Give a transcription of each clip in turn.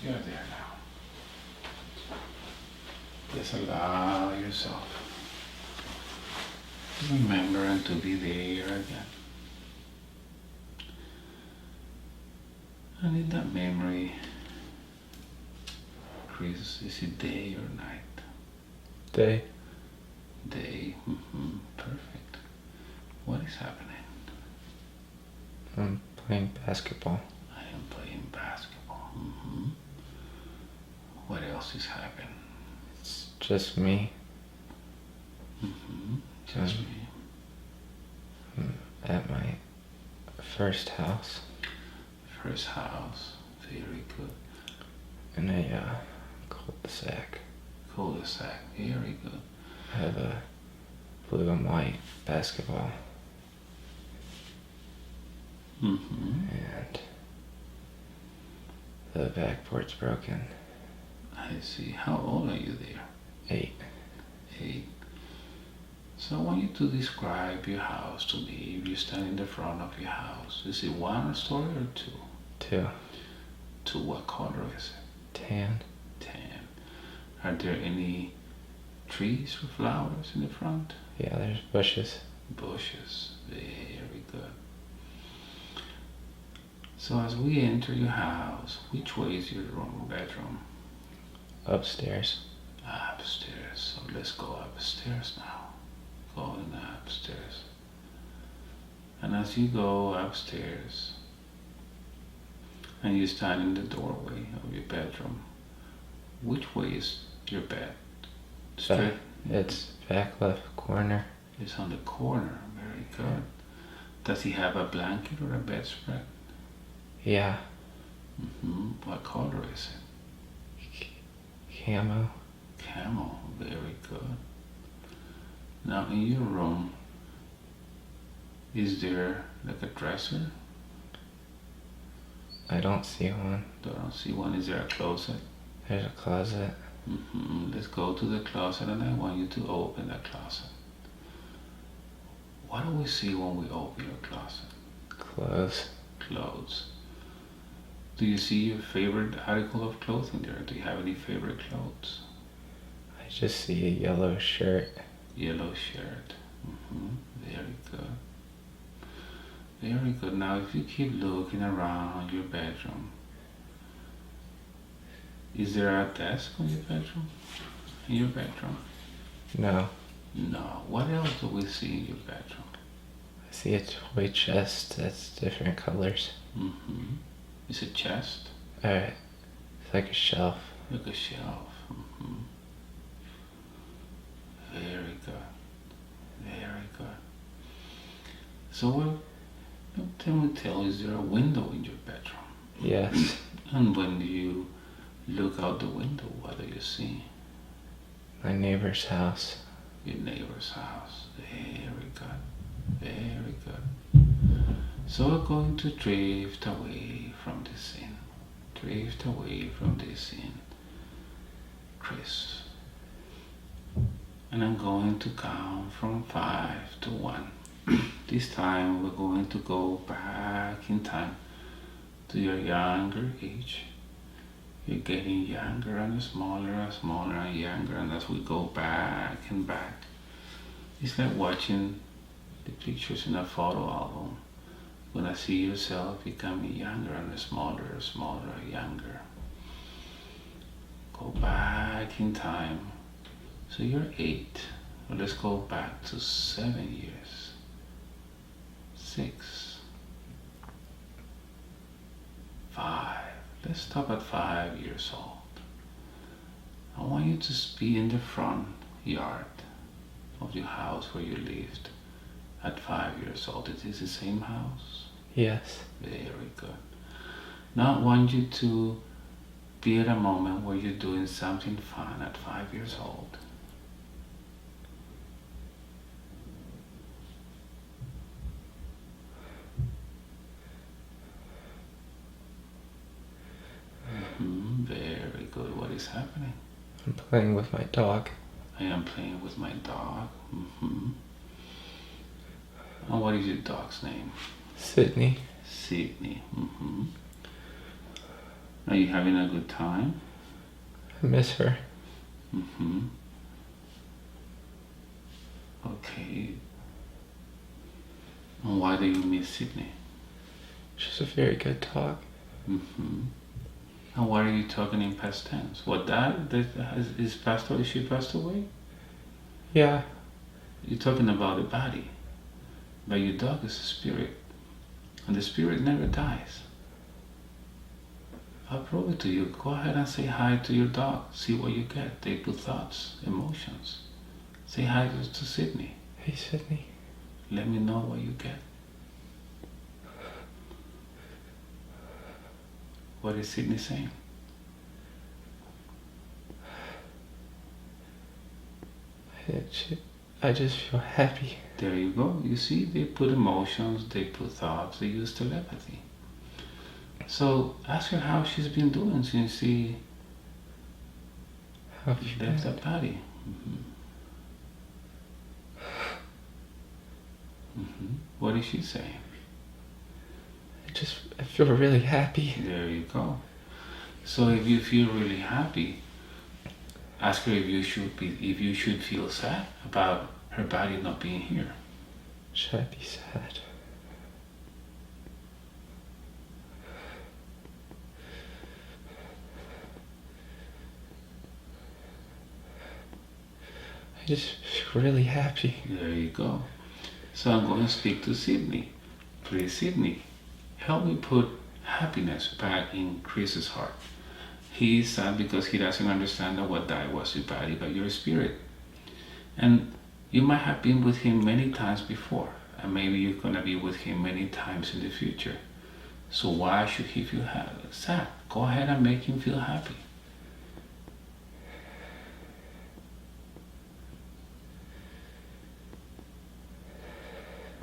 You're there now. Just allow yourself to remember and to be there again. And in that memory, Chris, is it day or night? Day. Day. Perfect. What is happening? I'm playing basketball. I am playing basketball. What else is happening? It's just me. Just me. I'm at my first house. First house. Very good. In a cul-de-sac. Cul-de-sac. Very good. I have a blue and white basketball. And the backboard's broken. I see. How old are you there? 8. 8. So I want you to describe your house to me. If you stand in the front of your house, is it one story or two? 2. 2. What color is it? Tan. Tan. Are there any trees or flowers in the front? Yeah, there's bushes. Bushes. Very good. So as we enter your house, which way is your room, bedroom? Upstairs. Upstairs. So let's go upstairs now. Going upstairs. And as you go upstairs, and you stand in the doorway of your bedroom, which way is your bed? Straight? It's back left corner. It's on the corner. Very good. Does he have a blanket or a bedspread? Yeah. What color is it? Camo. Camel. Very good. Now in your room, is there like a dresser? I don't see one. Don't see one. Is there a closet? There's a closet. Let's go to the closet and I want you to open that closet. What do we see when we open your closet? Clothes. Clothes. Do you see your favorite article of clothing there? Do you have any favorite clothes? I just see a yellow shirt. Yellow shirt. Very good. Very good. Now if you keep looking around your bedroom, is there a desk in your bedroom? In your bedroom? No. No. What else do we see in your bedroom? I see a toy chest that's different colors. Is it chest? Alright. It's like a shelf. Like a shelf. Very good. Very good. So tell, is there a window in your bedroom? Yes. And when you look out the window, what do you see? My neighbor's house. Your neighbor's house. Very good. Very good. So we're going to drift away from this scene. Drift away from this scene. Chris. And I'm going to count from 5 to 1. This time we're going to go back in time to your younger age. You're getting younger and smaller and younger, and as we go back and back, it's like watching the pictures in a photo album. You're gonna see yourself becoming younger and smaller, younger. Go back in time. So you're 8. Well, let's go back to 7 years. 6. 5. Let's stop at 5 years old. I want you to be in the front yard of your house where you lived at 5 years old. Is this the same house? Yes. Very good. Now I want you to be at a moment where you're doing something fun at 5 years old. Very good. What is happening? I'm playing with my dog. I am playing with my dog. And what is your dog's name? Sydney. Sydney. Are you having a good time? I miss her. Mm-hmm. Okay. And why do you miss Sydney? She's a very good talk. Mm-hmm. And why are you talking in past tense? What that is passed away? She passed away? Yeah. You're talking about the body, but your dog is a spirit, and the spirit never dies. I'll prove it to you. Go ahead and say hi to your dog. See what you get. They put thoughts, emotions. Say hi to Sydney. Hey, Sydney. Let me know what you get. What is Sydney saying? I just feel happy. There you go. You see, they put emotions, they put thoughts, they use telepathy. So ask her how she's been doing since she How have you left been? that body. Mm-hmm. Mm-hmm. What is she saying? I feel really happy. There you go. So if you feel really happy, ask her if you should feel sad about her body not being here. Should I be sad? I just feel really happy. There you go. So I'm going to speak to Sydney. Please, Sydney, help me put happiness back in Chris's heart. He is sad because he doesn't understand that what died was your body, but your spirit. And you might have been with him many times before, and maybe you're going to be with him many times in the future. So why should he feel sad? Go ahead and make him feel happy.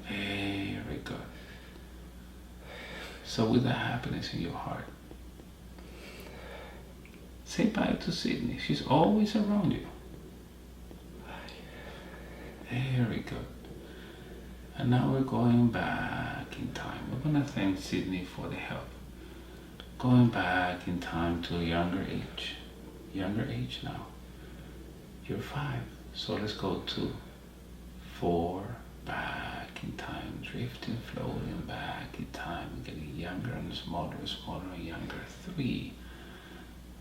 Very good. So with that happiness in your heart, say bye to Sydney. She's always around you. Very good. And now we're going back in time. We're going to thank Sydney for the help. Going back in time to a younger age. Younger age now. You're 5. So let's go to 4, back in time, drifting, floating back in time, getting younger and smaller and younger. 3,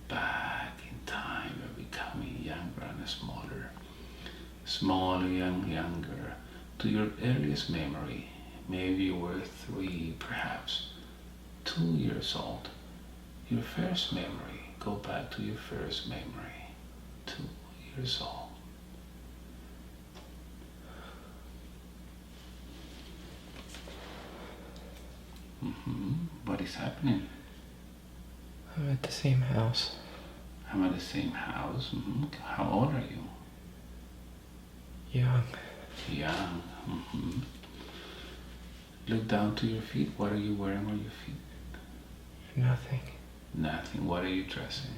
back in time, we're becoming younger and smaller and younger, to your earliest memory. Maybe you were 3, perhaps 2 years old. Your first memory, go back to your first memory, 2 years old. What is happening? I'm at the same house. I'm at the same house. How old are you? Young. Young. Look down to your feet. What are you wearing on your feet? Nothing. Nothing. What are you dressing?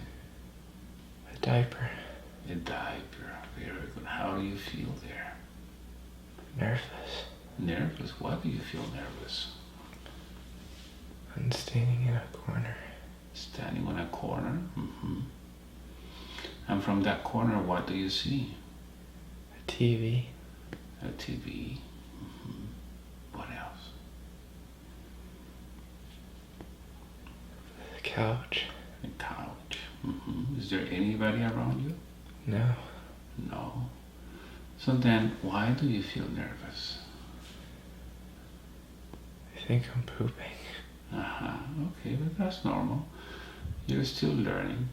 A diaper. A diaper. Very good. How do you feel there? Nervous. Nervous? Why do you feel nervous? I'm standing in a corner. Standing on a corner? And from that corner, what do you see? A TV. A TV. What else? A couch. A couch. Is there anybody around you? No. No. So then, why do you feel nervous? I think I'm pooping. Okay, but that's normal. You're still learning.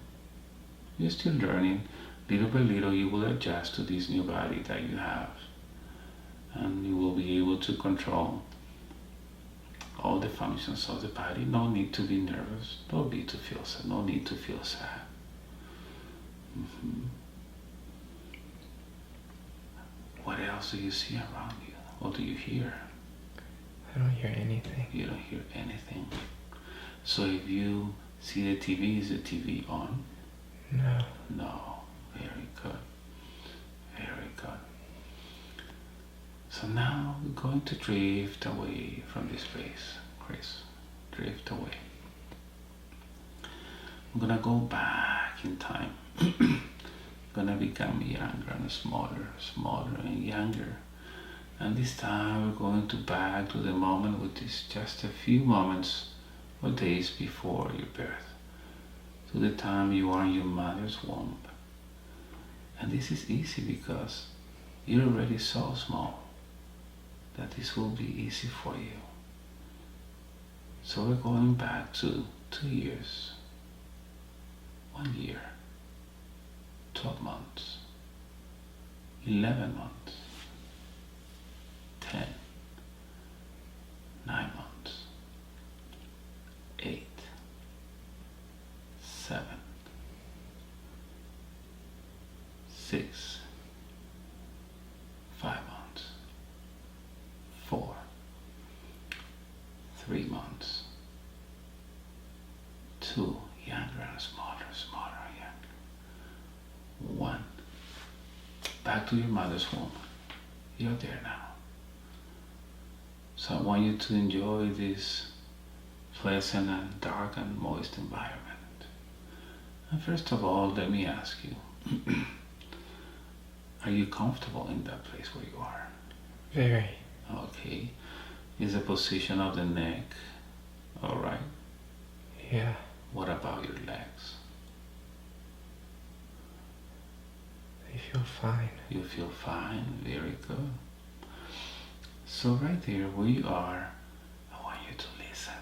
You're still learning. Little by little, you will adjust to this new body that you have. And you will be able to control all the functions of the body. No need to be nervous. No need to feel sad. No need to feel sad. What else do you see around you? What do you hear? I don't hear anything. You don't hear anything. So if you see the TV, is the TV on? No. No. Very good. Very good. So now we're going to drift away from this place, Chris. Drift away. I'm gonna go back in time. Gonna become younger and smaller, smaller and younger. And this time we're going to back to the moment which is just a few moments or days before your birth, to the time you are in your mother's womb. And this is easy because you're already so small that this will be easy for you. So we're going back to 2 years, 1 year, 12 months, 11 months, 10, 9 months, 8, 7, 6, 5 months, 4, 3 months, 2, younger and smaller, smaller and younger, 1, back to your mother's womb. You're there now. So I want you to enjoy this pleasant and dark and moist environment. And first of all, let me ask you, are you comfortable in that place where you are? Very. Okay. Is the position of the neck all right? Yeah. What about your legs? I feel fine. You feel fine, very good. So right there where you are, I want you to listen.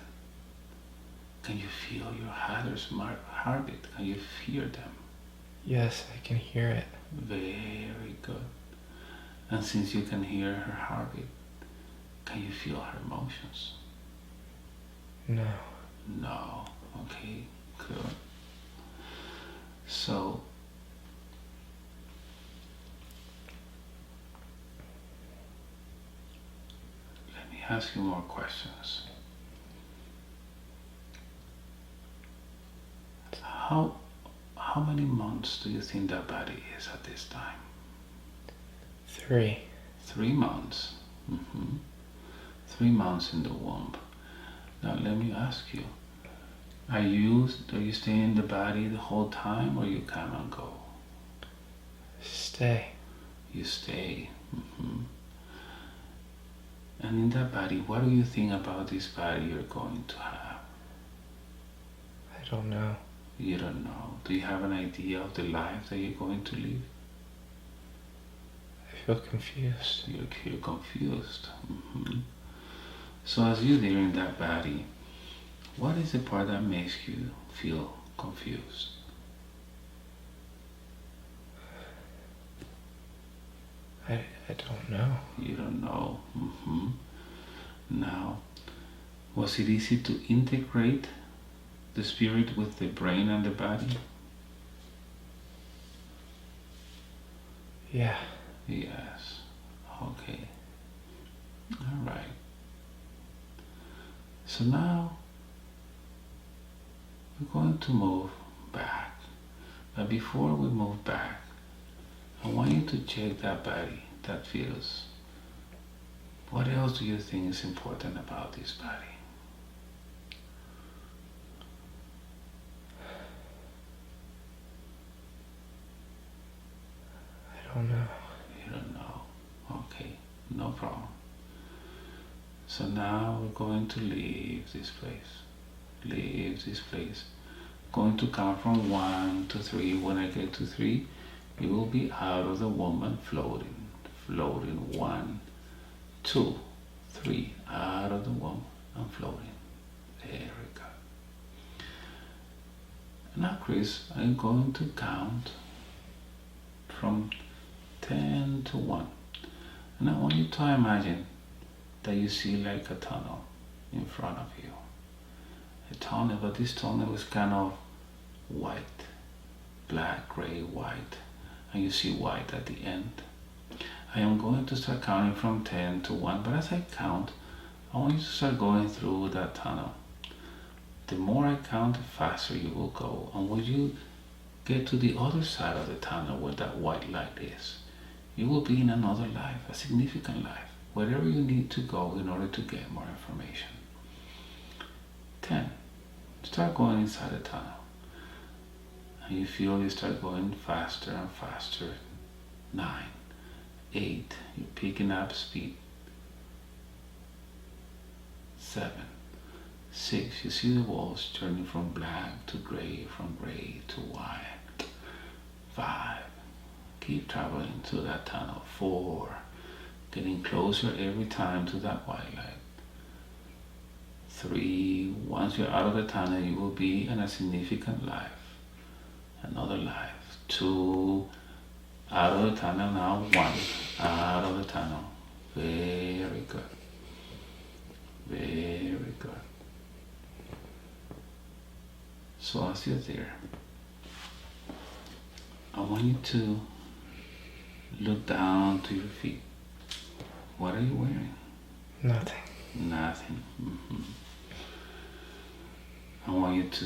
Can you feel your heartbeat? Can you hear them? Yes, I can hear it. Very good. And since you can hear her heartbeat, can you feel her emotions? No. No. Okay, good. So, let me ask you more questions. How many months do you think that body is at this time? 3. 3 months. 3 months in the womb. Now let me ask you, do you stay in the body the whole time or you come and go? Stay. You stay. And in that body, what do you think about this body you're going to have? I don't know. You don't know. Do you have an idea of the life that you're going to live? I feel confused. You're confused. So as you're there in that body, what is the part that makes you feel confused? I don't know. You don't know. Now, was it easy to integrate the spirit with the brain and the body? Yeah. Yes. Okay. All right. So now we're going to move back. But before we move back, I want you to check that body, that fetus. What else do you think is important about this body? I don't know. You don't know. Okay, no problem. So now we're going to leave this place. Leave this place. Going to count from 1 to 3. When I get to 3, you will be out of the womb and floating. Floating. 1, 2, 3. Out of the womb and floating. Very good. Now, Chris, I'm going to count from 10 to 1. And I want you to imagine that you see like a tunnel in front of you. A tunnel, but this tunnel is kind of white, black, gray, white, and you see white at the end. I am going to start counting from 10 to 1, but as I count, I want you to start going through that tunnel. The more I count, the faster you will go, and when you get to the other side of the tunnel where that white light is, you will be in another life, a significant life, wherever you need to go in order to get more information. 10. Start going inside the tunnel. You feel you start going faster and faster. 9, 8, you're picking up speed. 7, 6, you see the walls turning from black to gray, from gray to white. 5, keep traveling to that tunnel. 4, getting closer every time to that white light. 3, once you're out of the tunnel, you will be in a significant life. Another life. 2, out of the tunnel now. 1, out of the tunnel. Very good. Very good. So as you're there, I want you to look down to your feet. What are you wearing? Nothing. Nothing. I want you to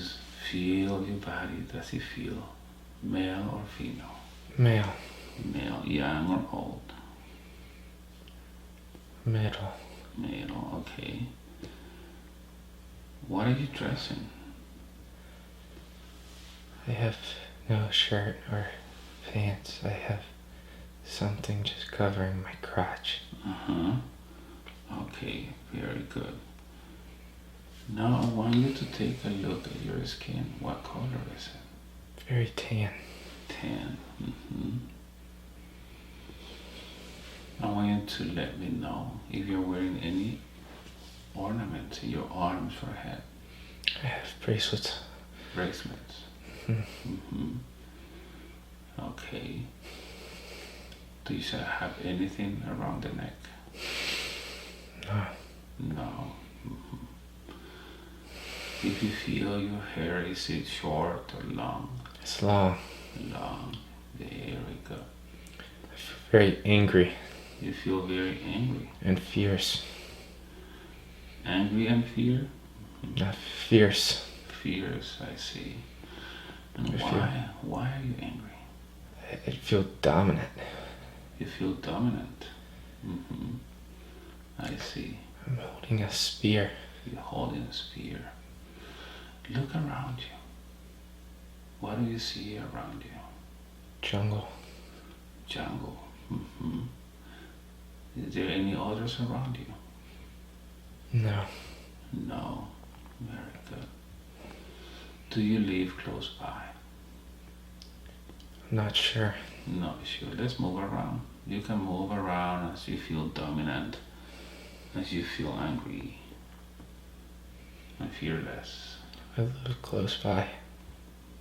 feel your body. Does it feel male or female? Male. Male, young or old? Middle. Male, okay. What are you dressing? I have no shirt or pants. I have something just covering my crotch. Okay, very good. Now I want you to take a look at your skin. What color is it? Very tan. Tan. I want you to let me know if you're wearing any ornaments in your arms or head. I have bracelets. Bracelets. Okay. Do you have anything around the neck? No. No. If you feel your hair, is it short or long? It's long. Long. Very good. I feel very angry. You feel very angry. And fierce. Angry and fear? Not fierce. Fierce, I see. And why? Why are you angry? I feel dominant. You feel dominant. I see. I'm holding a spear. You're holding a spear. Look around you. What do you see around you? Jungle. Jungle. Is there any others around you? No. No. Very good. Do you live close by? I'm not sure. Not sure. Let's move around. You can move around as you feel dominant, as you feel angry and fearless. I live close by.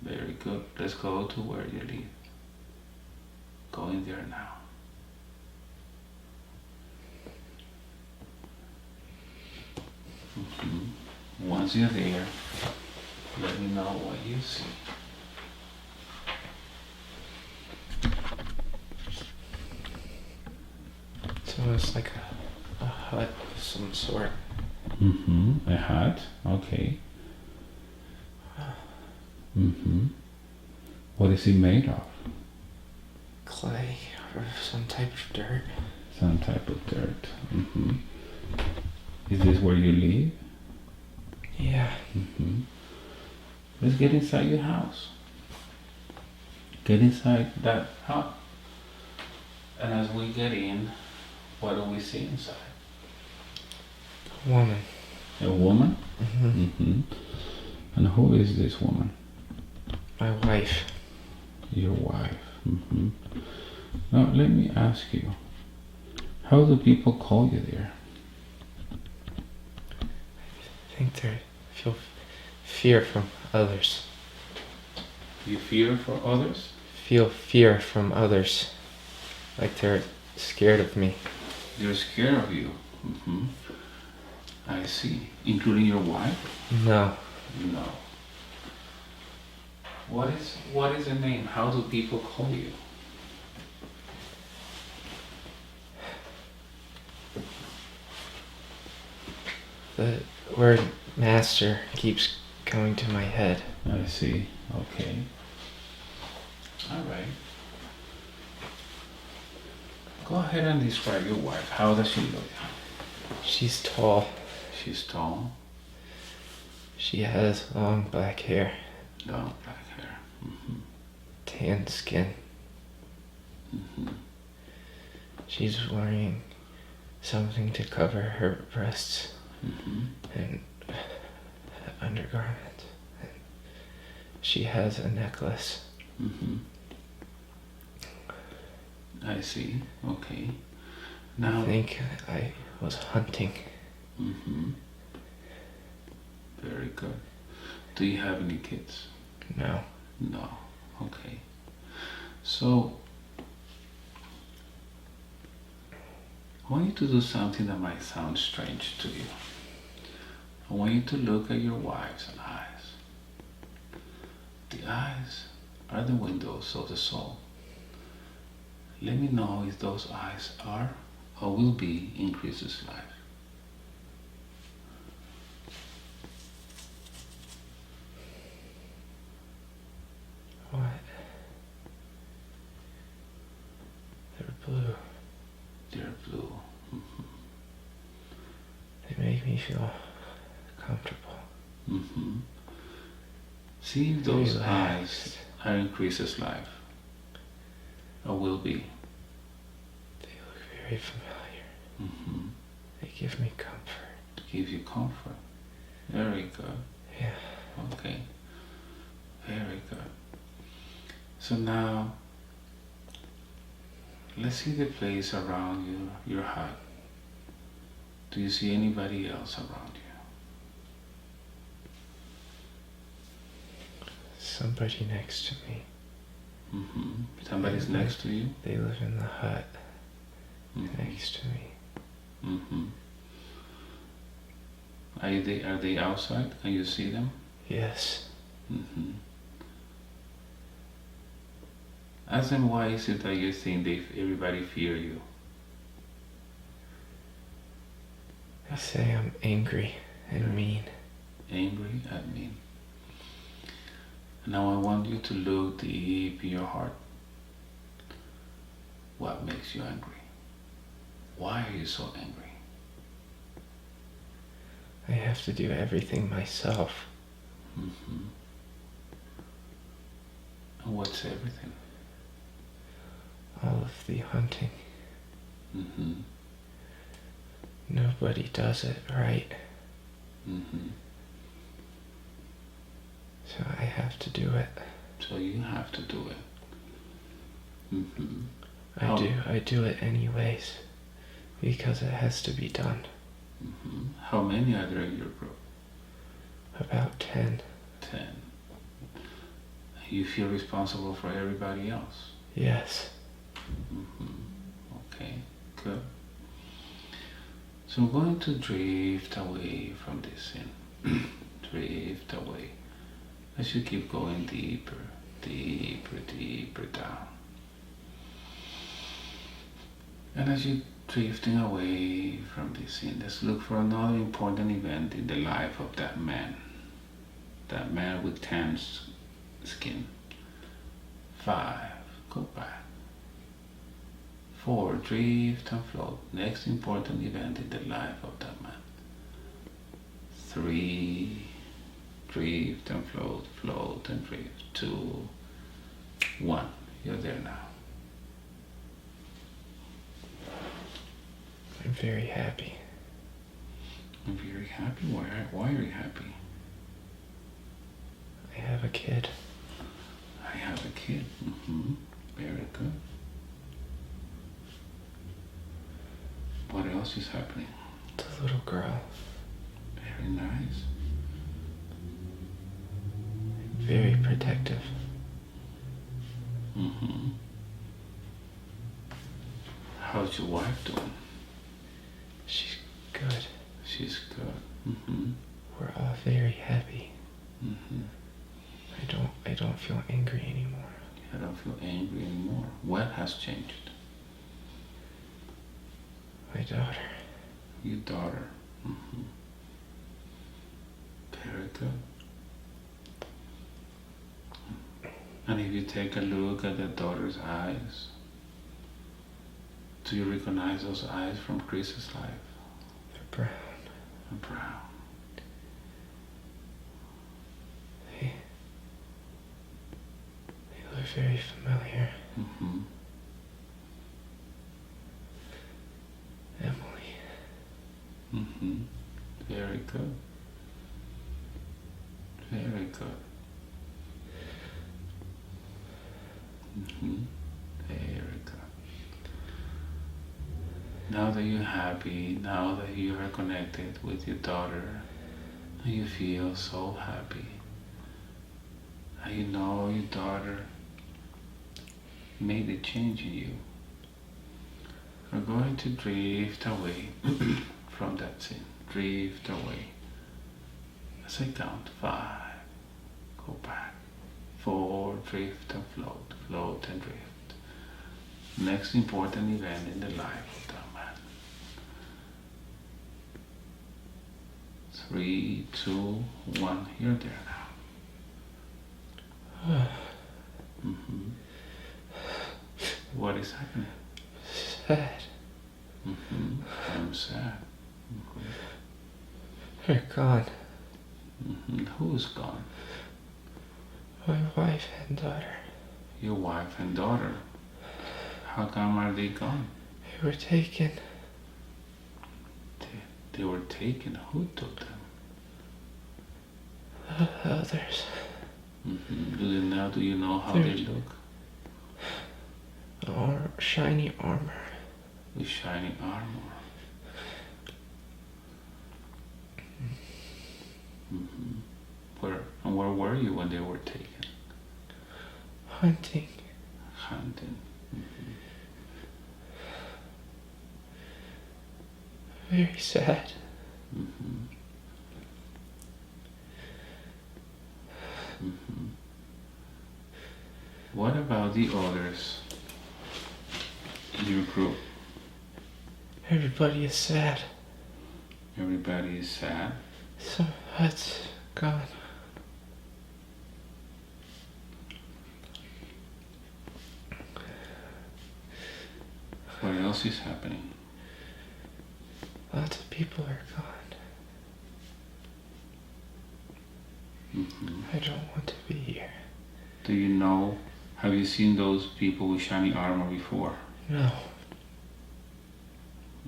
Very good. Let's go to where you live. Go in there now. Once you're there, let me know what you see. It's almost like a hut of some sort. A hut? Okay. What is it made of? Clay or some type of dirt. Some type of dirt. Is this where you live? Yeah. Let's get inside your house. Get inside that hut. And as we get in, what do we see inside? A woman. A woman? And who is this woman? My wife. Your wife. Now let me ask you, how do people call you there? I think they feel fear from others. You fear for others? Feel fear from others. Like they're scared of me. They're scared of you. I see. Including your wife? No. No. What is the name? How do people call you? The word master keeps coming to my head. I see. Okay. All right. Go ahead and describe your wife. How does she look? She's tall. She's tall. She has long black hair. Long black hair. tanned skin. Mm-hmm. She's wearing something to cover her breasts Mm-hmm. and undergarment. And she has a necklace. Mm-hmm. I see. Okay. I Now. think I was hunting. Mm-hmm. Very good. Do you have any kids? No. No. Okay. So, I want you to do something that might sound strange to you. I want you to look at your wife's eyes. The eyes are the windows of the soul. Let me know if those eyes are or will be in Chris's life. What? They're blue. They're blue. Mm-hmm. They make me feel comfortable. Mm-hmm. See if those Relaxed. eyes are in Chris's life or will be. They look very familiar. Mm-hmm. They give me comfort. Give you comfort. Very good. Yeah. Okay. Very good. So now, let's see the place around you, your hut. Do you see anybody else around you? Somebody next to me. Mm-hmm. Somebody's next to you? They live in the hut Mm-hmm. next to me. Mm-hmm. Are they outside? Can you see them? Yes. Mm-hmm. Ask them, why is it that you think everybody fear you? They say I'm angry and mean. Angry at me. Now I want you to look deep in your heart. What makes you angry? Why are you so angry? I have to do everything myself. Mm-hmm. And what's everything? All of the hunting. Mm-hmm. Nobody does it right. Mm-hmm. So I have to do it. So you have to do it. Mm-hmm. I do it anyways. Because it has to be done. Mm-hmm. How many are there in your group? About 10. 10. You feel responsible for everybody else? Yes. Mm-hmm. Okay, good. So I'm going to drift away from this scene. Drift away. As you keep going deeper, deeper, deeper down. And as you're drifting away from this scene, let's look for another important event in the life of that man. That man with tan skin. 5, go back. 4, drift and float. Next important event in the life of that man. 3, drift and float, float and drift. 2, 1, you're there now. I'm very happy. I'm very happy. Why are you happy? I have a kid. I have a kid. Mm-hmm. Very good. What else is happening? The little girl. Very nice. Very protective. Mm-hmm. How's your wife doing? She's good. She's good. Mm-hmm. We're all very happy. Mm-hmm. I don't feel angry anymore. I don't feel angry anymore. What has changed? My daughter. Your daughter. Mm-hmm. Very good. And if you take a look at the daughter's eyes, do you recognize those eyes from Chris's life? They're brown. Brown. They look very familiar. Mm-hmm. Emily. Mm-hmm. Very good. Very good. Mm-hmm. Very good. Now that you're happy, now that you are connected with your daughter, and you feel so happy, and you know your daughter made a change in you, we're going to drift away from that scene. Drift away. As I count 5, go back. 4, drift and float. Float and drift. Next important event in the life of that man. 3, 2, 1. You're there now. Mm-hmm. What is happening? Sad. Mm-hmm. I'm sad. Mm-hmm. They're gone. Mm-hmm. Who's gone? My wife and daughter. Your wife and daughter. How come are they gone? They were taken. They were taken. Who took them? Others. Mm-hmm. Do you know how they look? Shiny armor. With shiny armor. Mm-hmm. Where were you when they were taken? Hunting. Hunting. Mm-hmm. Very sad. Mm-hmm. Mm-hmm. What about the others in your group? Everybody is sad. Everybody is sad. So that's gone. What else is happening? Lots of people are gone. Mm-hmm. I don't want to be here. Do you know, have you seen those people with shiny armor before? No.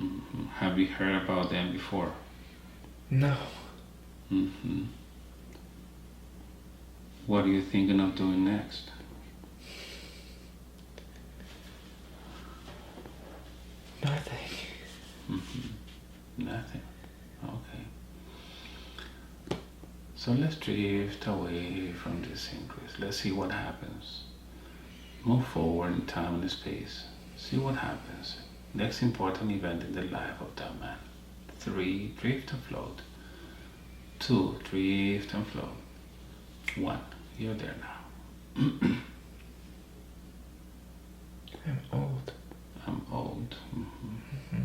Mm-hmm. Have you heard about them before? No. Mm-hmm. What are you thinking of doing next? Nothing. Mm-hmm. Nothing. Okay. So let's drift away from this increase. Let's see what happens. Move forward in time and space. See what happens. Next important event in the life of that man. 3, drift and float. 2, drift and float. 1, you're there now. I'm old. I'm old. Mm-hmm.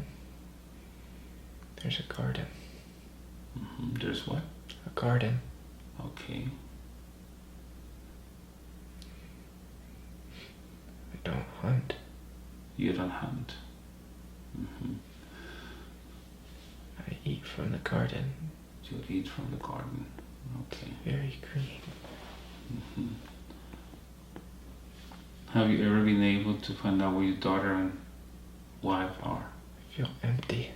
There's a garden. Mm-hmm. There's what? A garden. Okay. I don't hunt. You don't hunt. Mm-hmm. I eat from the garden. You eat from the garden. Okay. Very green. Mm-hmm. Have you ever been able to find out where your daughter and wife are? I feel empty.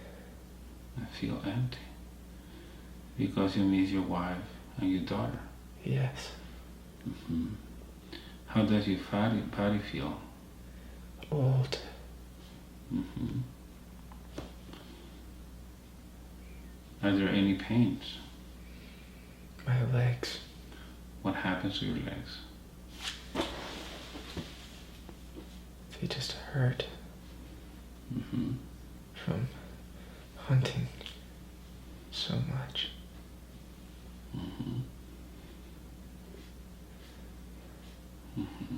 I feel empty. Because you miss your wife and your daughter. Yes. Mm-hmm. How does your body feel? Old. Mm-hmm. Are there any pains? My legs. What happens to your legs? They just hurt Mm-hmm. from hunting so much. Mm-hmm. Mm-hmm.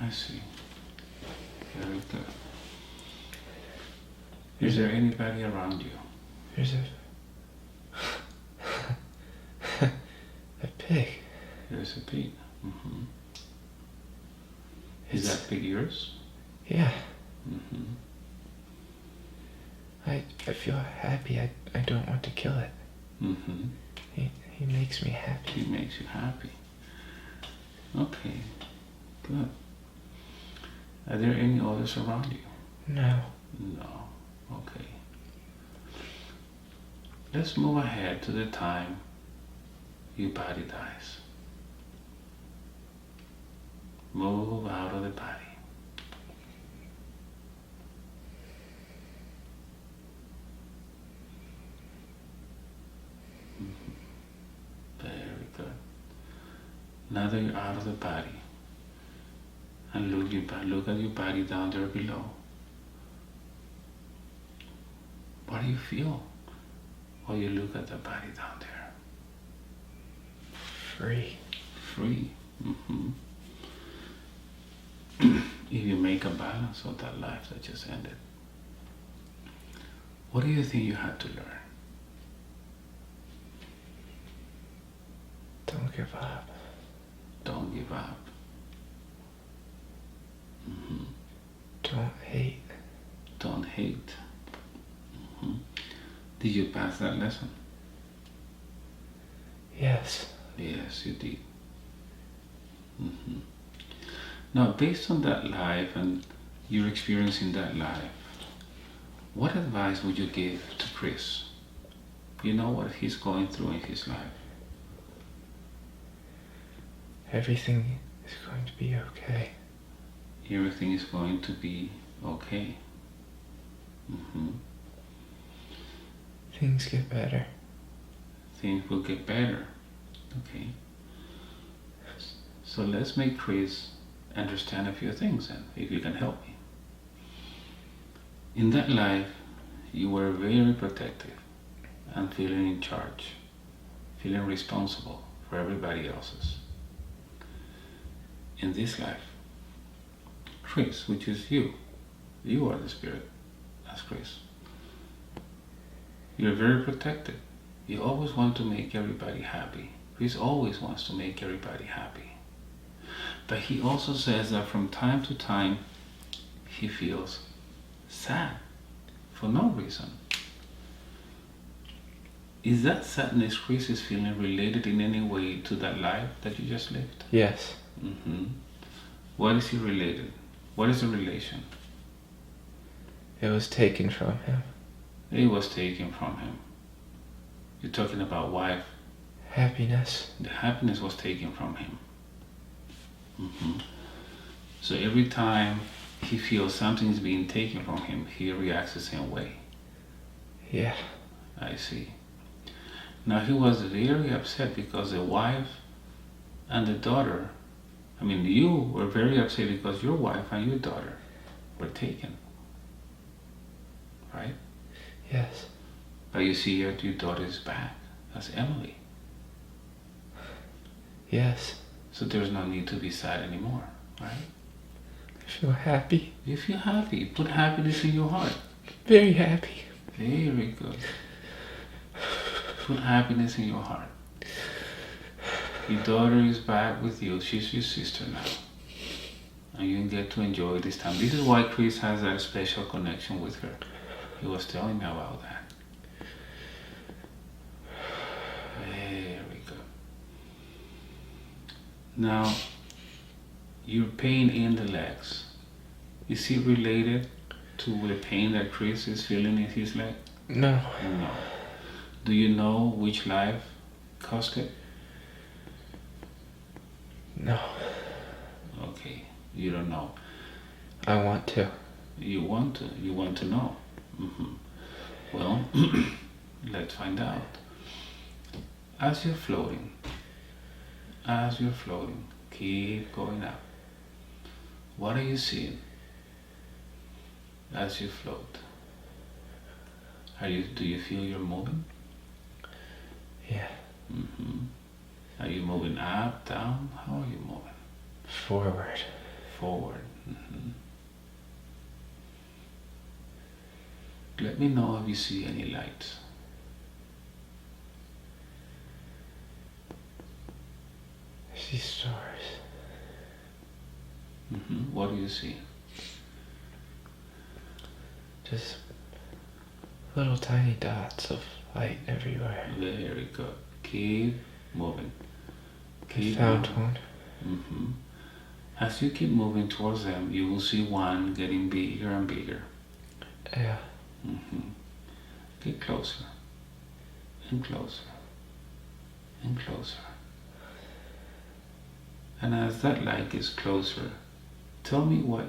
I see. Very good. Is there anybody around you? There's a pig. There's a pig. Mm-hmm. Is that pig yours? Yeah. Mm-hmm. I feel happy. I don't want to kill it. Mm-hmm. He makes me happy. He makes you happy. Okay, good. Are there any others around you? No. No. Okay. Let's move ahead to the time your body dies. Move out of the body. Very good. Now that you're out of the body, and look at your body down there below. What do you feel while you look at the body down there? Free. Free. If you make a balance of that life that just ended, what do you think you had to learn? Don't give up. Don't give up. Don't hate. Don't hate. Did you pass that lesson? Yes. Yes, you did. Now, based on that life and your experience in that life, what advice would you give to Chris? You know what he's going through in his life. Everything is going to be okay. Everything is going to be okay. Things get better. Things will get better. Okay. So let's make Chris understand a few things, and if you can help me. In that life, you were very protective and feeling in charge, feeling responsible for everybody else's. In this life, Chris, which is you are the spirit, that's Chris. You're very protective. You always want to make everybody happy. Chris always wants to make everybody happy. But he also says that from time to time, he feels sad for no reason. Is that sadness Chris is feeling related in any way to that life that you just lived? Yes. What is he related? What is the relation? It was taken from him. It was taken from him. You're talking about wife. Happiness. The happiness was taken from him. So every time he feels something is being taken from him, he reacts the same way. Yeah. I see. Now he was very upset because the wife and the daughter, you were very upset because your wife and your daughter were taken. Right? Yes. But you see your daughter is back. That's Emily. Yes. So there's no need to be sad anymore, right? I feel happy. You feel happy. Put happiness in your heart. Very happy. Very good. Put happiness in your heart. Your daughter is back with you. She's your sister now. And you get to enjoy this time. This is why Chris has that special connection with her. He was telling me about that. Very good. Now, your pain in the legs, is it related to the pain that Chris is feeling in his leg? No. No. Do you know which life caused it? No. Okay, you don't know. I want to. You want to know. Well, let's find out. As you're floating, keep going up. What are you seeing as you float? Do you feel you're moving? Yeah. Are you moving up, down? How are you moving? Forward. Forward. Let me know if you see any lights. I see stars. What do you see? Just little tiny dots of light everywhere. Very good. Keep moving. I found one. Mm-hmm. As you keep moving towards them, you will see one getting bigger and bigger. Yeah. Mm-hmm. Get closer and closer and closer. And as that light gets closer, tell me what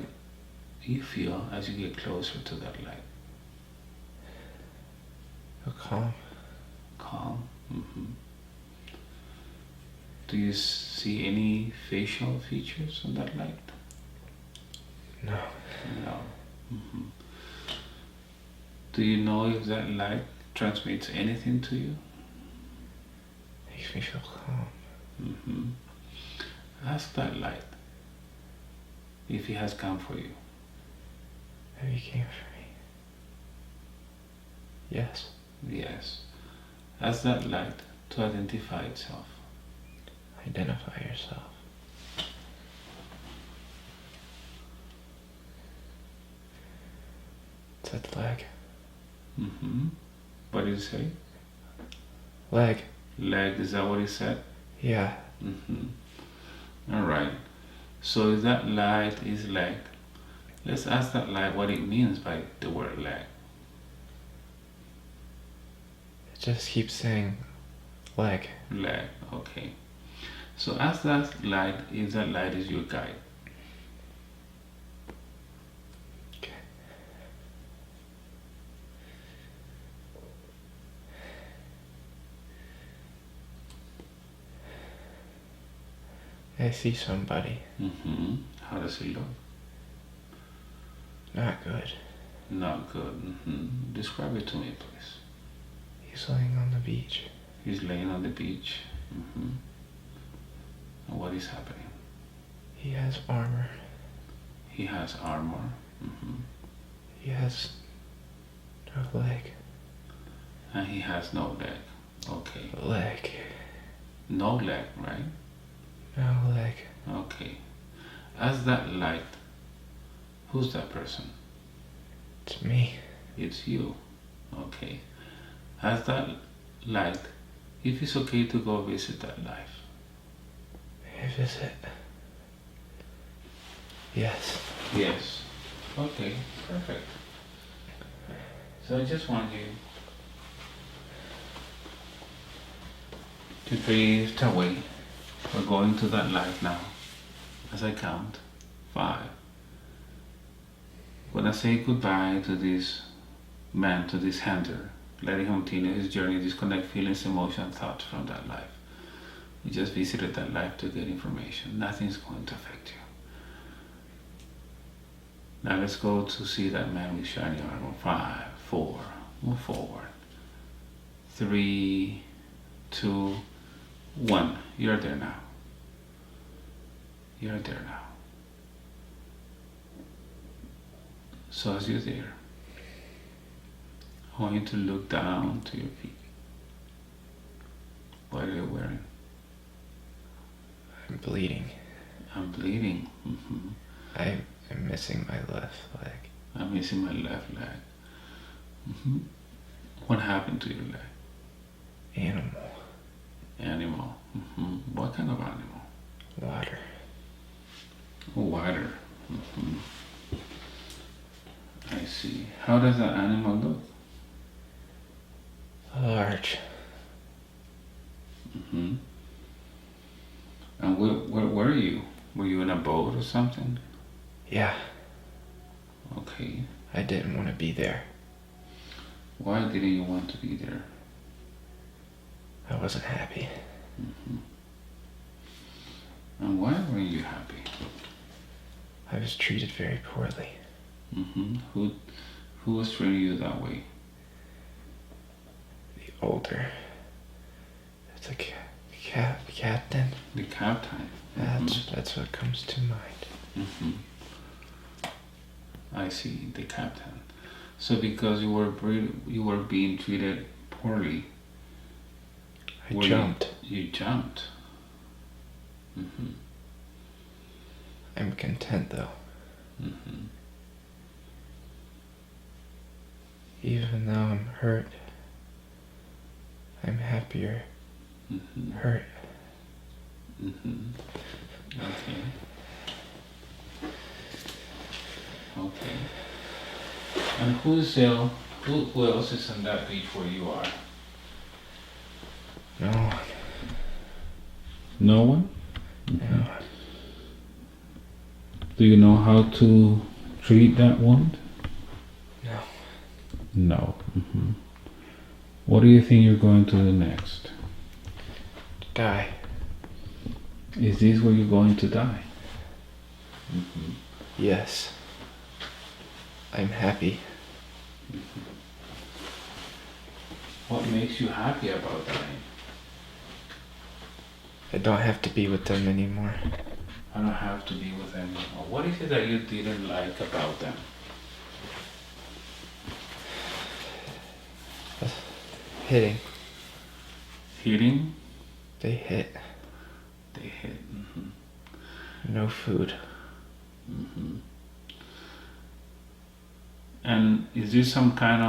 you feel as you get closer to that light. Feel calm. Calm. Mm-hmm. Do you see any facial features on that light? No. No. Mm-hmm. Do you know if that light transmits anything to you? Makes me feel calm. Mm-hmm. Ask that light if he has come for you. Have you came for me? Yes. Yes. Ask that light to identify itself. Identify yourself. It's that leg. Mm-hmm. What did it say? Leg. Leg, is that what he said? Yeah. Mm-hmm. Alright. So if that light is leg, let's ask that light what it means by the word leg. It just keeps saying leg. Leg, okay. So ask that light if that light is your guide. Okay. I see somebody. Mm-hmm. How does he look? Not good. Not good. Mm-hmm. Describe it to me, please. He's laying on the beach. He's laying on the beach. Mm-hmm. And what is happening? He has armor. He has armor. Mm-hmm. He has no leg. And he has no leg. Okay. Leg. No leg, right? No leg. Okay. As that light, who's that person? It's me. It's you. Okay. As that light, if it's okay to go visit that life. May I visit? Yes. Yes. Okay, perfect. So I just want you to drift away. We're going to that light now. As I count 5. When I say goodbye to this man, to this hunter, letting him continue his journey, disconnect feelings, emotions, thoughts from that life. We just visited that life to get information. Nothing's going to affect you. Now let's go to see that man with shiny armor. 5, 4, move forward. 3, 2, 1. You're there now. You're there now. So as you're there, I want you to look down to your feet. What are you wearing? I'm bleeding. I'm bleeding. Mm-hmm. I'm missing my left leg. I'm missing my left leg. Mm-hmm. What happened to your leg? Animal. Animal. Mm-hmm. What kind of animal? Water. Water. Mm-hmm. I see. How does that animal look? Large. Mm-hmm. And where were you? Were you in a boat or something? Yeah. Okay. I didn't want to be there. Why didn't you want to be there? I wasn't happy. Mm-hmm. And why were you happy? I was treated very poorly. Mm-hmm. Who was treating you that way? The older. It's a captain. The captain. Mm-hmm. That's what comes to mind. Mm-hmm. I see, the captain. So because you were being treated poorly, I jumped. You jumped. Mm-hmm. I'm content though. Mm-hmm. Even though I'm hurt, I'm happier. Mm-hmm. Hurt. Mm-hmm. Okay. Okay. And who else is on that beach where you are? No. No one? No. Do you know how to treat that wound? No. No. What do you think you're going to do next? Die. Is this where you're going to die? Yes. I'm happy. What makes you happy about dying? I don't have to be with them anymore. I don't have to be with them. What is it that you didn't like about them? Hitting. Hitting? They hit. They hit. No food. And was this some kind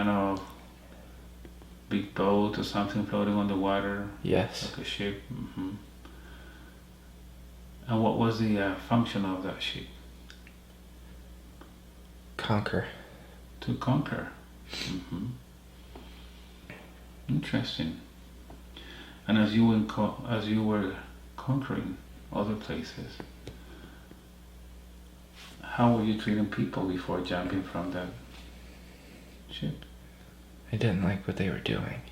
of big boat or something floating on the water? Yes. Like a ship? And what was the function of that ship? Conquer. To conquer. Interesting. And as you were conquering other places, how were you treating people before jumping from that ship? I didn't like what they were doing.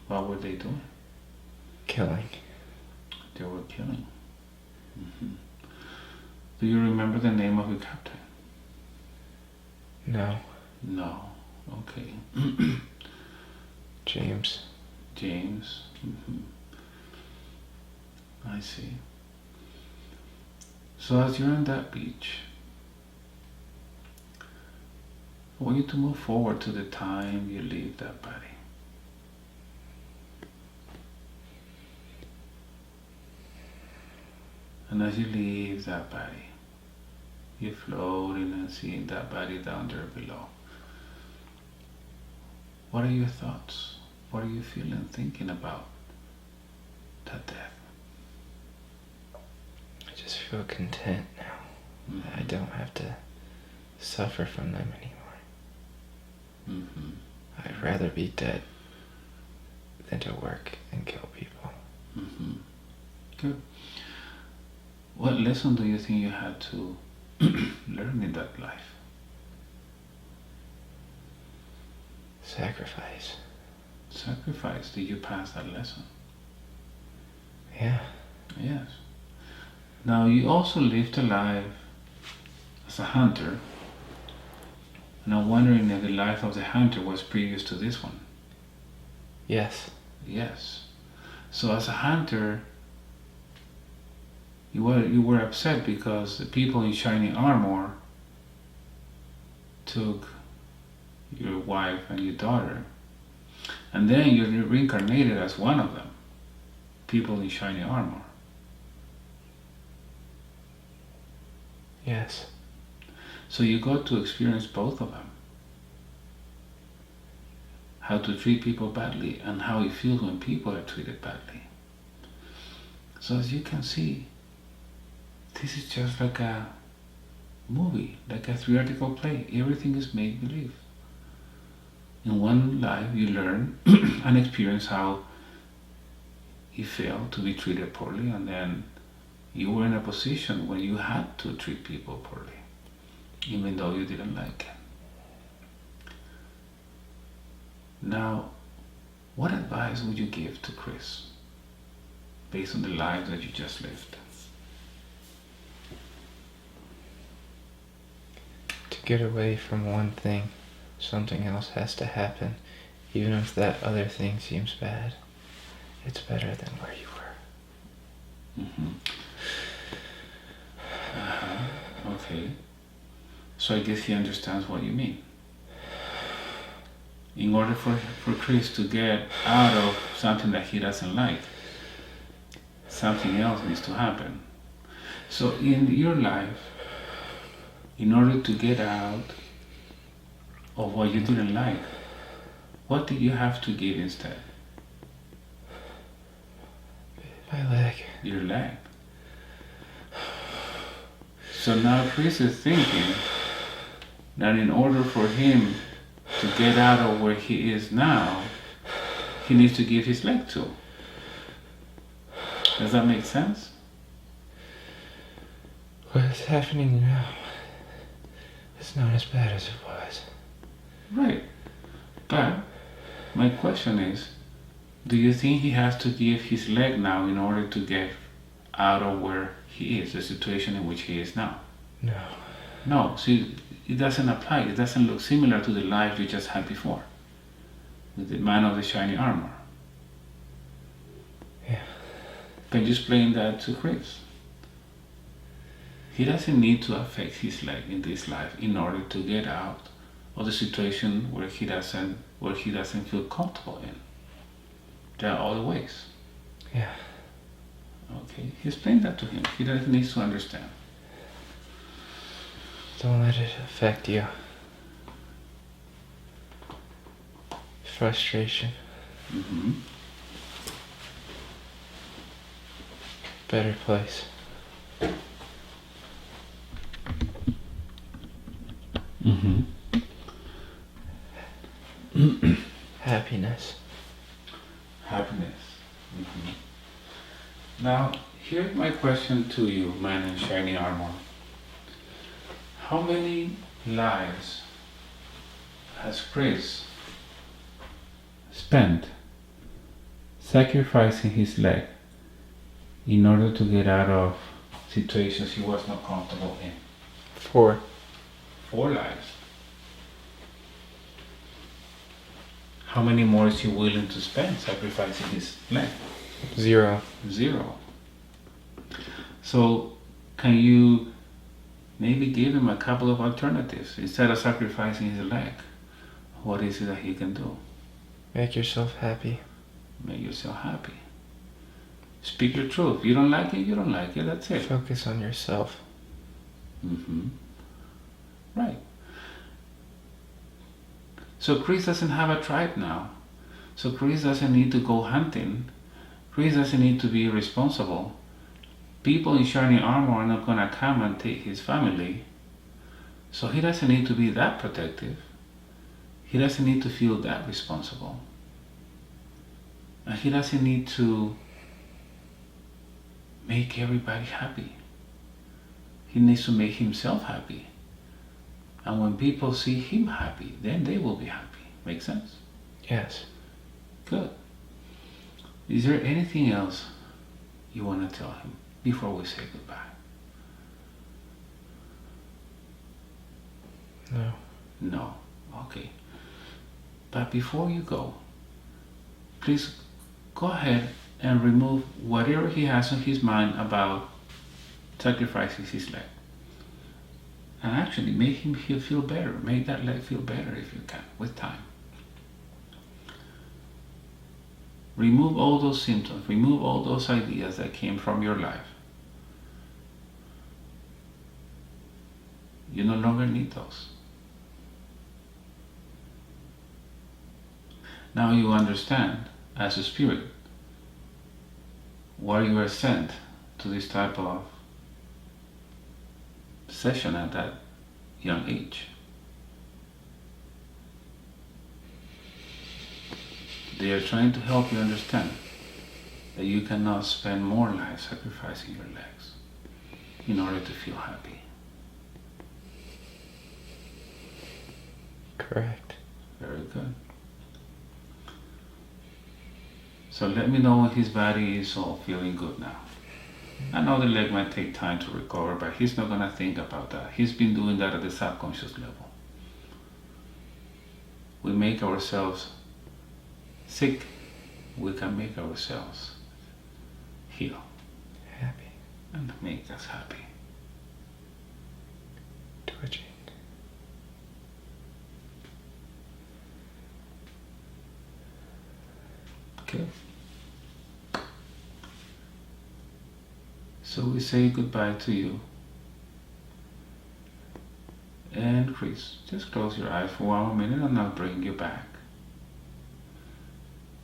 What were they doing? Killing. They were killing. Do you remember the name of your captain? No. No. Okay. James. James. I see. So as you're on that beach, I want you to move forward to the time you leave that body. And as you leave that body, you're floating and seeing that body down there below. What are your thoughts? What are you feeling, thinking about that death? I just feel content now. I don't have to suffer from them anymore. I'd rather be dead than to work and kill people. Good. What lesson do you think you had to learn in that life? Sacrifice. Sacrifice. Did you pass that lesson? Yeah. Yes. Now you also lived a life as a hunter, and I'm wondering if the life of the hunter was previous to this one. Yes. Yes. So as a hunter, you were upset because the people in shiny armor took your wife and your daughter, and then you reincarnated as one of them, people in shiny armor. Yes. So you got to experience both of them. How to treat people badly and how it feels when people are treated badly. So as you can see, this is just like a movie, like a theatrical play. Everything is made believe. In one life you learn and experience how you felt to be treated poorly, and then you were in a position when you had to treat people poorly, even though you didn't like it. Now, what advice would you give to Chris based on the life that you just lived? To get away from one thing, something else has to happen. Even if that other thing seems bad, it's better than where you were. Okay. So I guess he understands what you mean. In order for Chris to get out of something that he doesn't like, something else needs to happen. So in your life, in order to get out of what you didn't like, what did you have to give instead? My leg. Your leg. So now Chris is thinking that in order for him to get out of where he is now, he needs to give his leg to. Does that make sense? What's happening now is not as bad as it was. Right. But my question is, do you think he has to give his leg now in order to get out of where he is, the situation in which he is now? No. No. See, it doesn't apply. It doesn't look similar to the life you just had before with the man of the shiny armor. Yeah. Can you explain that to Chris? He doesn't need to affect his leg in this life in order to get out of the situation where he doesn't feel comfortable in. There are other ways. Yeah. Okay. Explain that to him. He needs to understand. Don't let it affect you. Frustration. Mm-hmm. Better place. Mm-hmm. Happiness. Happiness. Mm-hmm. Now, here's my question to you, man in shiny armor. How many lives has Chris spent sacrificing his leg in order to get out of situations he was not comfortable in? 4. 4 lives. How many more is he willing to spend sacrificing his leg? 0. 0. So, can you maybe give him a couple of alternatives instead of sacrificing his leg? What is it that he can do? Make yourself happy. Make yourself happy. Speak your truth. You don't like it, you don't like it. That's it. Focus on yourself. Mm-hmm. Right. So Chris doesn't have a tribe now. So Chris doesn't need to go hunting. Chris doesn't need to be responsible. People in shiny armor are not going to come and take his family. So he doesn't need to be that protective. He doesn't need to feel that responsible. And he doesn't need to make everybody happy. He needs to make himself happy. And when people see him happy, then they will be happy. Make sense? Yes. Good. Is there anything else you want to tell him before we say goodbye? No. No. Okay. But before you go, please go ahead and remove whatever he has on his mind about sacrificing his leg. And actually make him feel better. Make that leg feel better if you can, with time. Remove all those symptoms. Remove all those ideas that came from your life. You no longer need those. Now you understand, as a spirit, why you are sent to this type of session at that young age. They are trying to help you understand that you cannot spend more life sacrificing your legs in order to feel happy. Correct. Very good. So let me know when his body is all feeling good now. I know the leg might take time to recover, but he's not going to think about that. He's been doing that at the subconscious level. We make ourselves sick. We can make ourselves heal. Happy. And make us happy. Twitching. Okay. So we say goodbye to you. And Chris, just close your eyes for 1 minute and I'll bring you back.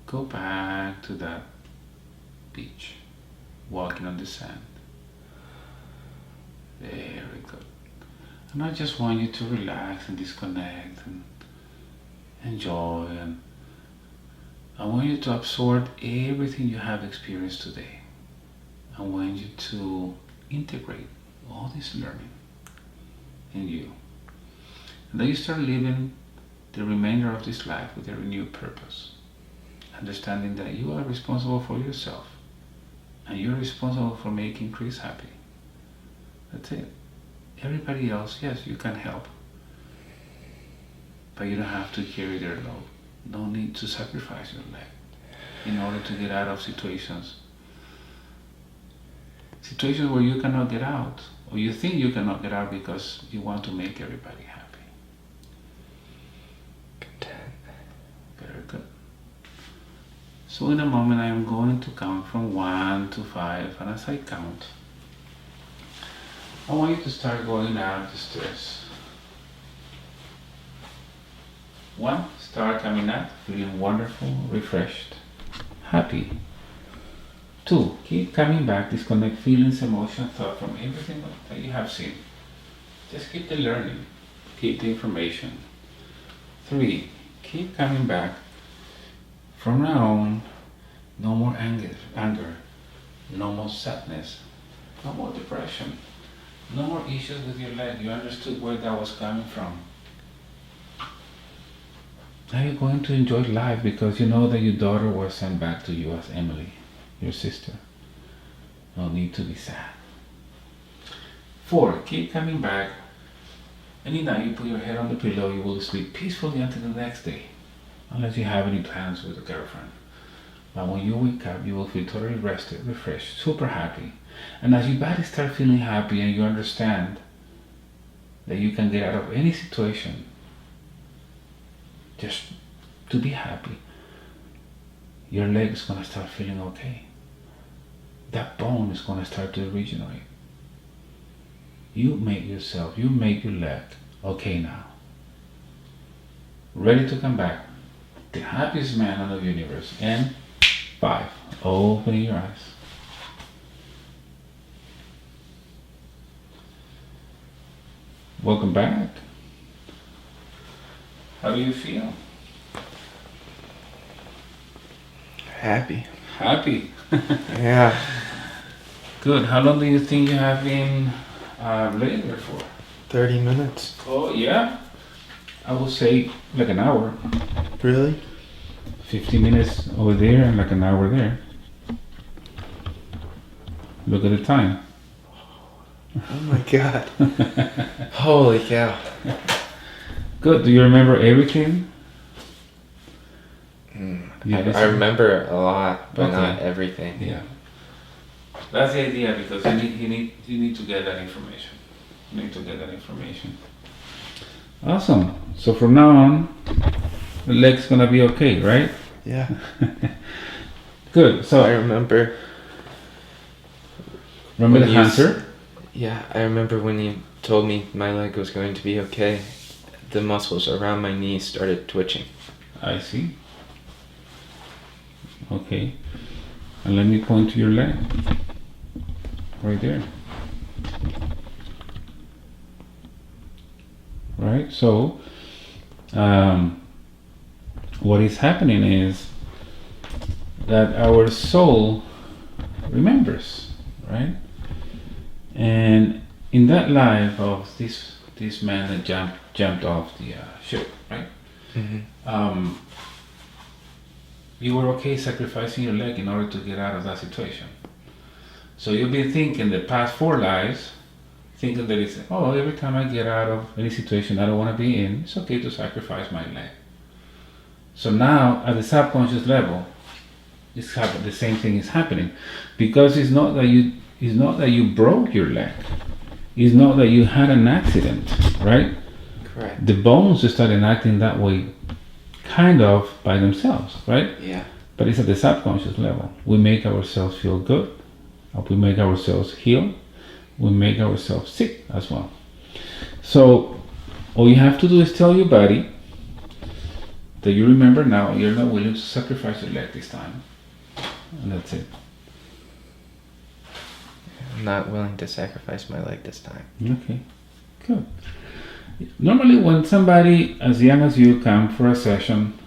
Go back to that beach, walking on the sand. Very good. And I just want you to relax and disconnect and enjoy, and I want you to absorb everything you have experienced today. I want you to integrate all this learning in you. And then you start living the remainder of this life with a renewed purpose. Understanding that you are responsible for yourself and you're responsible for making Chris happy. That's it. Everybody else, yes, you can help. But you don't have to carry their load. No need to sacrifice your leg in order to get out of situations where you cannot get out, or you think you cannot get out because you want to make everybody happy. Content. Very good. So in a moment I am going to count from 1 to 5, and as I count, I want you to start going out of the stairs. 1, start coming out, feeling wonderful, refreshed, happy. 2, keep coming back, disconnect feelings, emotions, thought from everything that you have seen. Just keep the learning, keep the information. 3, keep coming back. From now on, no more anger, no more sadness, no more depression, no more issues with your leg. You understood where that was coming from. Now you're going to enjoy life because you know that your daughter was sent back to you as Emily, your sister. No need to be sad. 4, keep coming back. Any night you put your head on the pillow, you will sleep peacefully until the next day, unless you have any plans with a girlfriend. But when you wake up, you will feel totally rested, refreshed, super happy. And as your body starts feeling happy and you understand that you can get out of any situation, just to be happy, your leg is going to start feeling okay. That bone is going to start to regenerate. You make your leg okay now. Ready to come back. The happiest man on the universe. And 5, opening your eyes. Welcome back. How do you feel? Happy. Happy. Yeah. Good. How long do you think you have been laying there for? 30 minutes. Oh, yeah? I would say like an hour. Really? 15 minutes over there and like an hour there. Look at the time. Oh my god. Holy cow. Good. Do you remember everything? I remember a lot, but Okay. not everything. Yeah. That's the idea, because you need to get that information. You need to get that information. Awesome. So from now on, the leg's gonna be okay, right? Yeah. Good. So I remember the when you hunter? Yeah, I remember when you told me my leg was going to be okay, the muscles around my knees started twitching. I see. Okay. And let me point to your leg. Right there. Right? So, what is happening is that our soul remembers, right? And in that life of this man that jumped off the ship, right? Mm-hmm. You were okay sacrificing your leg in order to get out of that situation. So you've been thinking the past 4 lives, thinking that it's, oh, every time I get out of any situation I don't want to be in, it's okay to sacrifice my leg. So now at the subconscious level, the same thing is happening, because it's not that you broke your leg, it's not that you had an accident, right? Correct. The bones started acting that way kind of by themselves, right? Yeah. But it's at the subconscious level. We make ourselves feel good, we make ourselves heal, we make ourselves sick as well. So all you have to do is tell your body that you remember now you're not willing to sacrifice your leg this time, and that's it. I'm not willing to sacrifice my leg this time. Okay, Good. Normally, when somebody as young as you come for a session,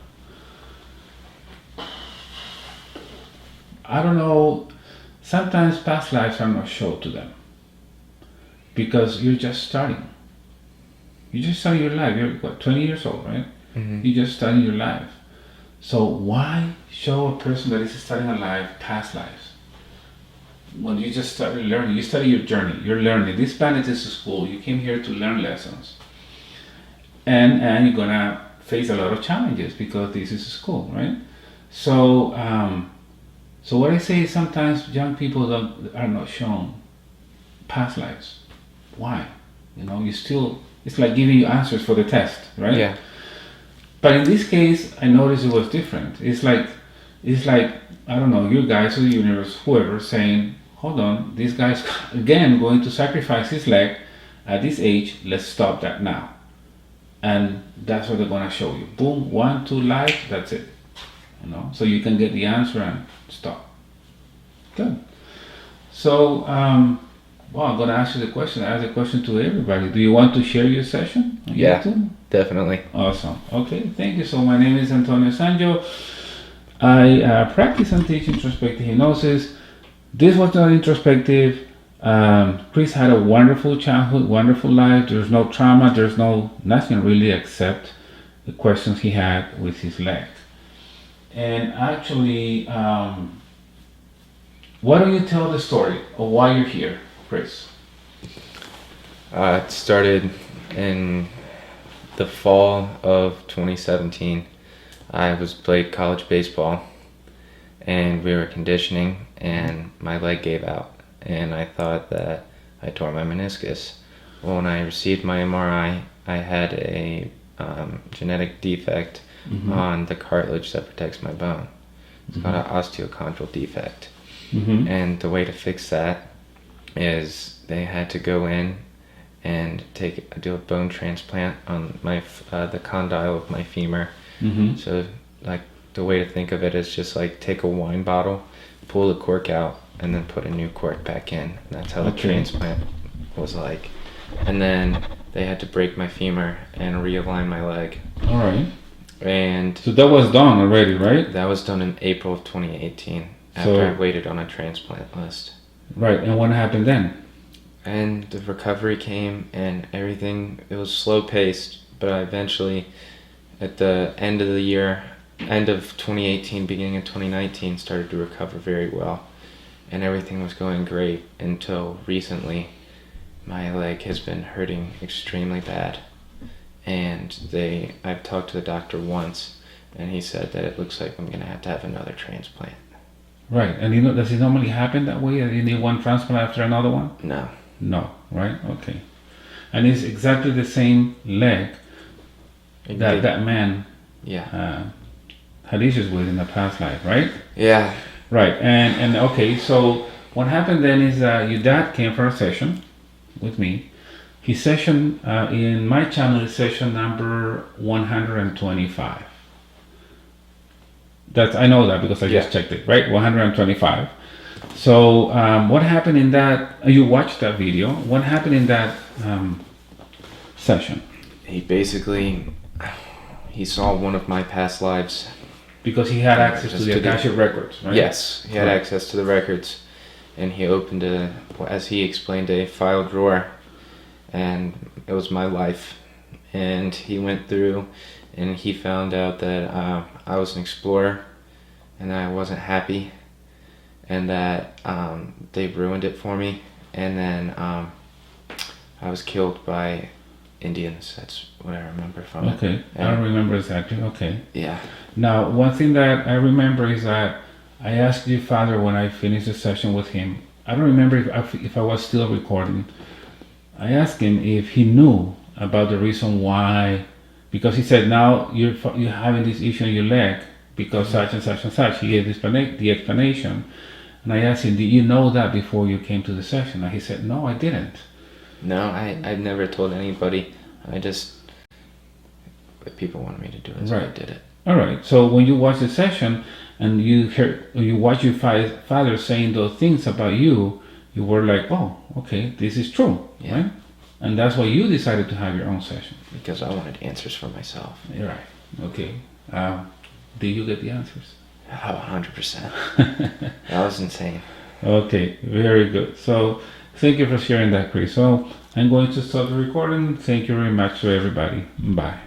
I don't know, sometimes past lives are not shown to them because you're just starting. You just started your life. You're what, 20 years old, right? Mm-hmm. You just started your life. So why show a person that is starting a life past lives? When you just started learning, you started your journey. You're learning. This planet is a school. You came here to learn lessons, and you're gonna face a lot of challenges because this is a school, right? So so what I say is sometimes young people are not shown past lives. Why? You still, it's like giving you answers for the test, right? Yeah. But in this case, I noticed it was different. It's like I don't know, you guys or the universe, whoever, saying, hold on, this guy's again going to sacrifice his leg at this age. Let's stop that now. And that's what they're gonna show you. Boom, 1, 2 lives, that's it. So you can get the answer and stop. Good. So, well, I'm gonna ask you the question. I ask the question to everybody. Do you want to share your session on Yeah. YouTube? Definitely. Awesome. Okay, thank you. So my name is Antonio Sangio. I practice and teach introspective hypnosis. This was not introspective. Chris had a wonderful childhood, wonderful life. There's no trauma. There's nothing really except the questions he had with his leg. And actually, why don't you tell the story of why you're here, Chris? It started in the fall of 2017. I played college baseball, and we were conditioning, and my leg gave out, and I thought that I tore my meniscus. Well, when I received my MRI, I had a genetic defect on the cartilage that protects my bone. It's called an osteochondral defect. And the way to fix that is they had to go in and do a bone transplant on the condyle of my femur. So, like, the way to think of it is just like take a wine bottle, pull the cork out, and then put a new cork back in. And that's how the transplant was like. And then they had to break my femur and realign my leg. All right. And so that was done already, right? That was done in April of 2018 after I waited on a transplant list. Right. And what happened then? And the recovery came and everything, it was slow paced, but I eventually, at the end of the year, end of 2018, beginning of 2019, started to recover very well. And everything was going great until recently. My leg has been hurting extremely bad. And I've talked to the doctor once, and he said that it looks like I'm going to have another transplant. Right. And does it normally happen that way? You need one transplant after another one? No. No, right? Okay. And it's exactly the same leg that man had issues with in the past life, right? Yeah. Right. And okay, so what happened then is your dad came for a session with me. His session in my channel is session number 125. I know that because I just checked it, right? 125. So what happened in that? You watched that video. What happened in that session? He saw one of my past lives. Because he had access to the Akashic records, right? Yes, he had access to the records, and he opened as he explained, a file drawer, and it was my life. And he went through, and he found out that I was an explorer, and that I wasn't happy, and that they ruined it for me, and then I was killed by Indians. That's what I remember from it. Okay, I don't remember exactly. Okay. Yeah. Now, one thing that I remember is that I asked your father when I finished the session with him. I don't remember if I was still recording. I asked him if he knew about the reason why, because he said now you're having this issue in your leg because such and such and such. He gave the explanation, and I asked him, "Did you know that before you came to the session?" And he said, "No, I didn't." No, I've never told anybody. If people wanted me to do it, so I did it. All right. So when you watch the session and you watch your father saying those things about you, you were like, "Oh, okay, this is true," right? And that's why you decided to have your own session. Because I wanted answers for myself. You're right. Okay. Did you get the answers? Oh, 100%. That was insane. Okay, very good. So thank you for sharing that, Chris. So I'm going to stop the recording. Thank you very much to everybody. Bye.